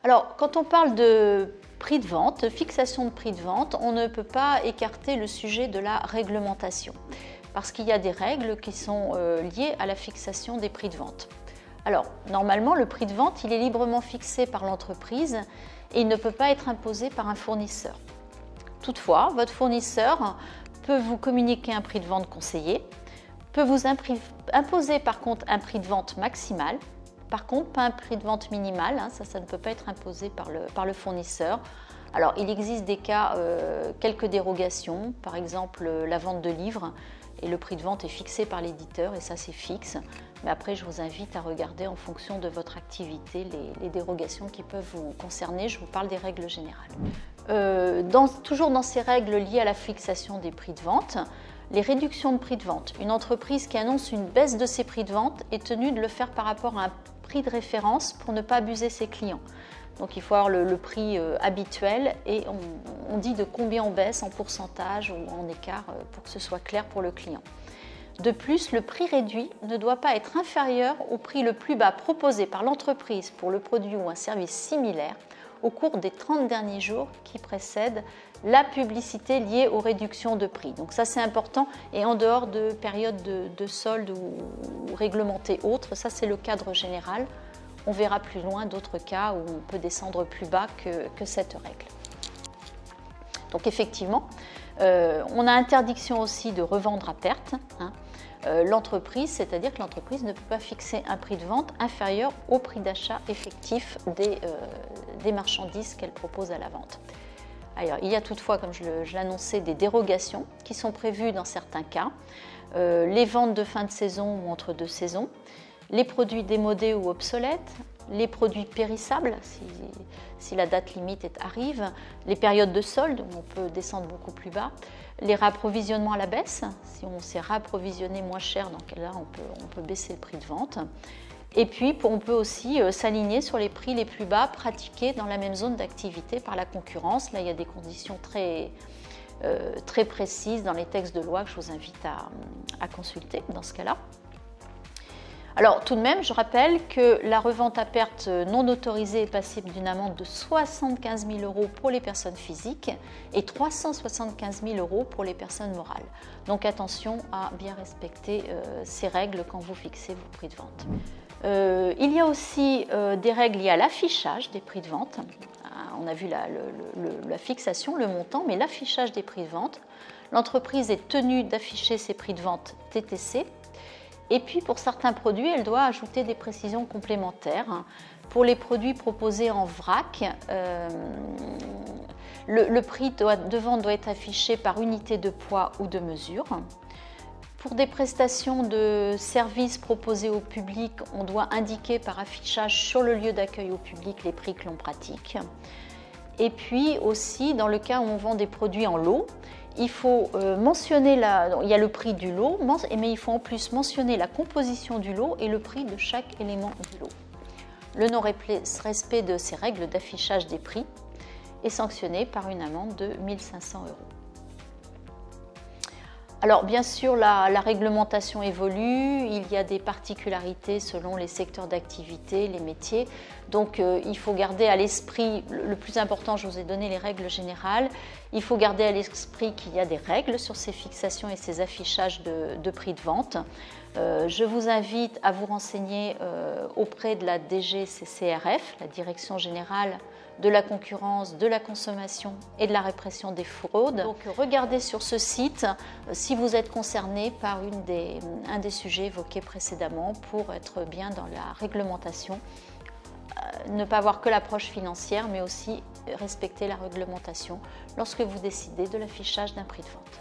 Alors, quand on parle de prix de vente, de fixation de prix de vente, on ne peut pas écarter le sujet de la réglementation, parce qu'il y a des règles qui sont liées à la fixation des prix de vente. Alors, normalement, le prix de vente, il est librement fixé par l'entreprise et il ne peut pas être imposé par un fournisseur. Toutefois, votre fournisseur peut vous communiquer un prix de vente conseillé, peut vous imposer par contre un prix de vente maximal, par contre pas un prix de vente minimal, ça ne peut pas être imposé par le fournisseur. Alors il existe des cas, quelques dérogations, par exemple la vente de livres, et le prix de vente est fixé par l'éditeur et ça c'est fixe. Mais après je vous invite à regarder en fonction de votre activité les dérogations qui peuvent vous concerner, je vous parle des règles générales. Toujours dans ces règles liées à la fixation des prix de vente, les réductions de prix de vente. Une entreprise qui annonce une baisse de ses prix de vente est tenue de le faire par rapport à un prix de référence pour ne pas abuser ses clients. Donc il faut avoir le prix habituel et on dit de combien on baisse en pourcentage ou en écart pour que ce soit clair pour le client. De plus, le prix réduit ne doit pas être inférieur au prix le plus bas proposé par l'entreprise pour le produit ou un service similaire au cours des 30 derniers jours qui précèdent la publicité liée aux réductions de prix. Donc ça c'est important et en dehors de périodes de soldes ou réglementées autres, ça c'est le cadre général. On verra plus loin d'autres cas où on peut descendre plus bas que cette règle. Donc effectivement, on a interdiction aussi de revendre à perte. L'entreprise, c'est-à-dire que l'entreprise ne peut pas fixer un prix de vente inférieur au prix d'achat effectif des marchandises qu'elle propose à la vente. Alors, il y a toutefois, comme je l'annonçais, des dérogations qui sont prévues dans certains cas. Les ventes de fin de saison ou entre deux saisons, les produits démodés ou obsolètes, les produits périssables, si la date limite arrive, les périodes de solde où on peut descendre beaucoup plus bas, les réapprovisionnements à la baisse, si on s'est réapprovisionné moins cher, dans quel cas on peut baisser le prix de vente. Et puis, on peut aussi s'aligner sur les prix les plus bas pratiqués dans la même zone d'activité par la concurrence. Là, il y a des conditions très précises dans les textes de loi que je vous invite à consulter dans ce cas-là. Alors, tout de même, je rappelle que la revente à perte non autorisée est passible d'une amende de 75 000 € pour les personnes physiques et 375 000 € pour les personnes morales. Donc, attention à bien respecter ces règles quand vous fixez vos prix de vente. Il y a aussi des règles liées à l'affichage des prix de vente. On a vu la fixation, le montant, mais l'affichage des prix de vente. L'entreprise est tenue d'afficher ses prix de vente TTC. Et puis pour certains produits, elle doit ajouter des précisions complémentaires. Pour les produits proposés en vrac, le prix de vente doit être affiché par unité de poids ou de mesure. Pour des prestations de services proposés au public, on doit indiquer par affichage sur le lieu d'accueil au public les prix que l'on pratique. Et puis aussi, dans le cas où on vend des produits en lot, il faut mentionner, il y a le prix du lot, mais il faut en plus mentionner la composition du lot et le prix de chaque élément du lot. Le non-respect de ces règles d'affichage des prix est sanctionné par une amende de 1 500 €. Alors bien sûr, la réglementation évolue, il y a des particularités selon les secteurs d'activité, les métiers. Donc il faut garder à l'esprit, le plus important, je vous ai donné les règles générales, il faut garder à l'esprit qu'il y a des règles sur ces fixations et ces affichages de prix de vente. Je vous invite à vous renseigner auprès de la DGCCRF, la Direction Générale de la Concurrence, de la Consommation et de la Répression des Fraudes. Donc regardez sur ce site si vous êtes concerné par un des sujets évoqués précédemment pour être bien dans la réglementation. Ne pas avoir que l'approche financière mais aussi respecter la réglementation lorsque vous décidez de l'affichage d'un prix de vente.